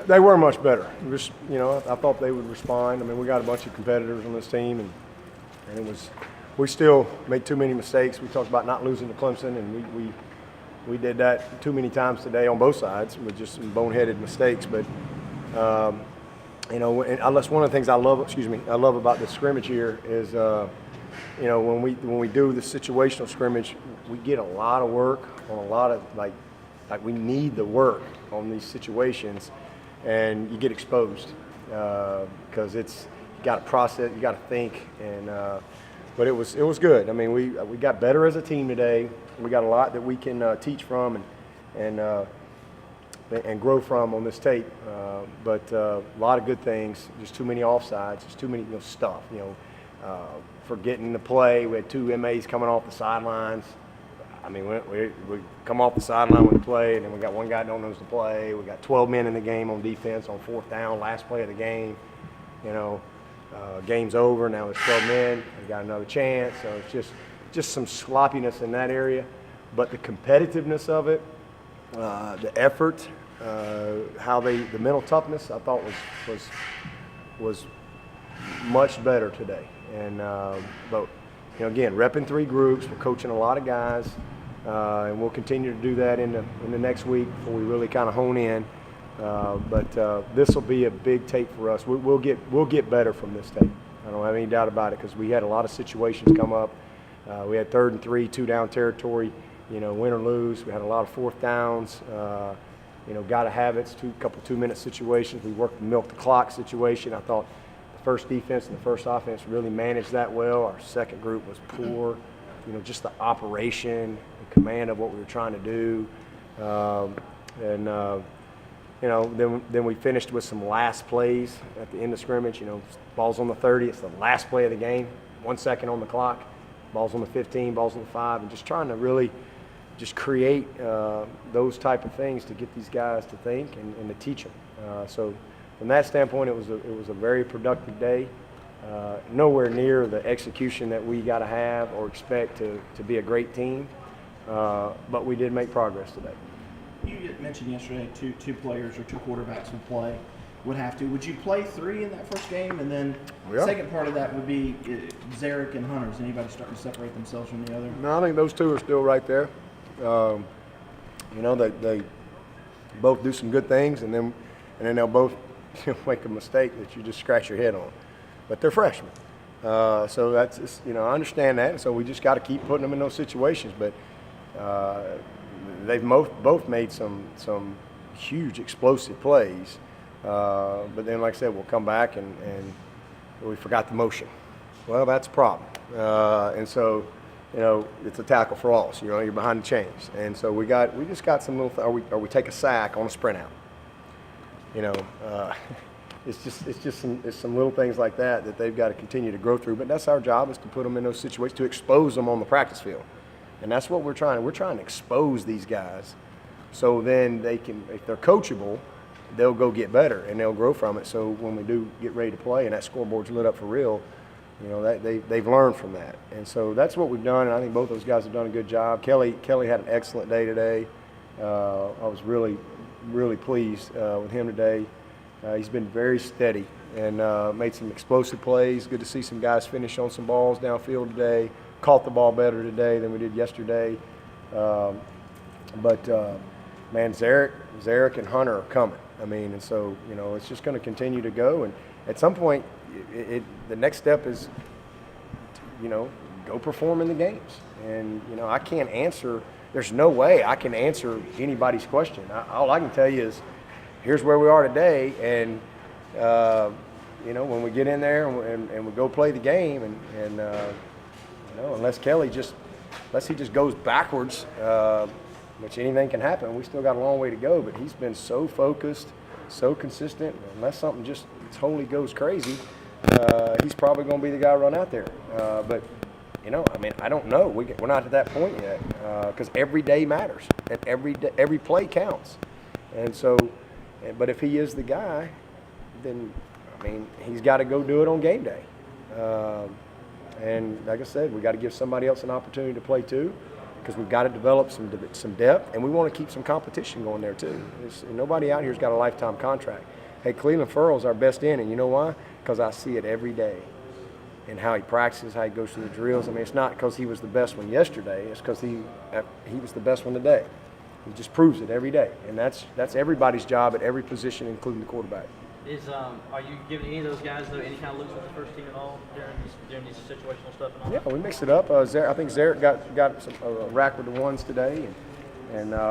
They were much better. Just, I thought they would respond. I mean, we got a bunch of competitors on this team, and we still made too many mistakes. We talked about not losing to Clemson, and we did that too many times today on both sides with just some boneheaded mistakes. But and that's one of the things I love about this scrimmage here is when we do the situational scrimmage, we get a lot of work on a lot of like we need the work on these situations, and you get exposed because you got to process, you got to think, and but it was good. I mean, we got better as a team today. We got a lot that we can teach from and grow from on this tape, but a lot of good things. Just too many offsides, just too many stuff. Forgetting to play. We had two MAs coming off the sidelines. I mean, we come off the sideline with the play, and then we got one guy that don't know to play. We got 12 men in the game on defense on fourth down, last play of the game. Game's over. Now it's 12 men. We got another chance. So it's just some sloppiness in that area. But the competitiveness of it, the effort, the mental toughness, I thought was much better today. And but again, repping three groups, we're coaching a lot of guys, and we'll continue to do that in the next week before we really kind of hone in. But this will be a big tape for us. We'll get better from this tape. I don't have any doubt about it because we had a lot of situations come up. We had 3rd and 3, 2-down territory. Win or lose. We had a lot of fourth downs. Got to have it. Couple 2-minute situations. We milked the clock situation. I thought the first defense and the first offense really managed that well. Our second group was poor. Just the operation, the command of what we were trying to do, then we finished with some last plays at the end of scrimmage. Ball's on the 30. It's the last play of the game. 1 second on the clock. Ball's on the 15. Ball's on the 5. And just trying to really just create those type of things to get these guys to think and to teach them. So from that standpoint, it was a very productive day. Nowhere near the execution that we got to have or expect to be a great team, but we did make progress today. You mentioned yesterday two players or two quarterbacks would have to. Would you play 3 in that first game? And then the second part of that would be Zarek and Hunter. Is anybody starting to separate themselves from the other? No, I think those two are still right there. They both do some good things, and then they'll both make a mistake that you just scratch your head on. But they're freshmen. So that's just, I understand that. So we just got to keep putting them in those situations. But they've both made some huge explosive plays. But then, like I said, we'll come back and we forgot the motion. Well, that's a problem. And so, it's a tackle for loss. You're behind the chains. And so we just got some little, or we take a sack on a sprint out. It's just some little things like that they've got to continue to grow through. But that's our job, is to put them in those situations, to expose them on the practice field. And that's what we're trying to expose these guys, so then they can, if they're coachable, they'll go get better and they'll grow from it. So when we do get ready to play and that scoreboard's lit up for real, they've learned from that. And so that's what we've done, and I think both those guys have done a good job. Kelly had an excellent day today. I was really, really pleased with him today. He's been very steady and made some explosive plays. Good to see some guys finish on some balls downfield today. Caught the ball better today than we did yesterday. But Zarek and Hunter are coming. I mean, and so, it's just going to continue to go. And at some point, the next step is, go perform in the games. And, I can't answer. There's no way I can answer anybody's question. All I can tell you is, here's where we are today, and when we get in there and we go play the game, and unless he just goes backwards, which anything can happen. We still got a long way to go, but he's been so focused, so consistent. Unless something just totally goes crazy, he's probably going to be the guy to run out there. But I don't know. We're not at that point yet, because every day matters, and every play counts, and so. But if he is the guy, then, he's got to go do it on game day. And like I said, we got to give somebody else an opportunity to play too, because we've got to develop some depth, and we want to keep some competition going there too. Nobody out here's got a lifetime contract. Hey, Cleveland Furl's our best in, and you know why? Because I see it every day. And how he practices, how he goes through the drills. I mean, it's not because he was the best one yesterday. It's because he was the best one today. He just proves it every day, and that's everybody's job at every position, including the quarterback. Are you giving any of those guys though any kind of looks with the first team at all during these situational stuff and all? Yeah, we mixed it up. I think Zarek got a rack with the ones today, and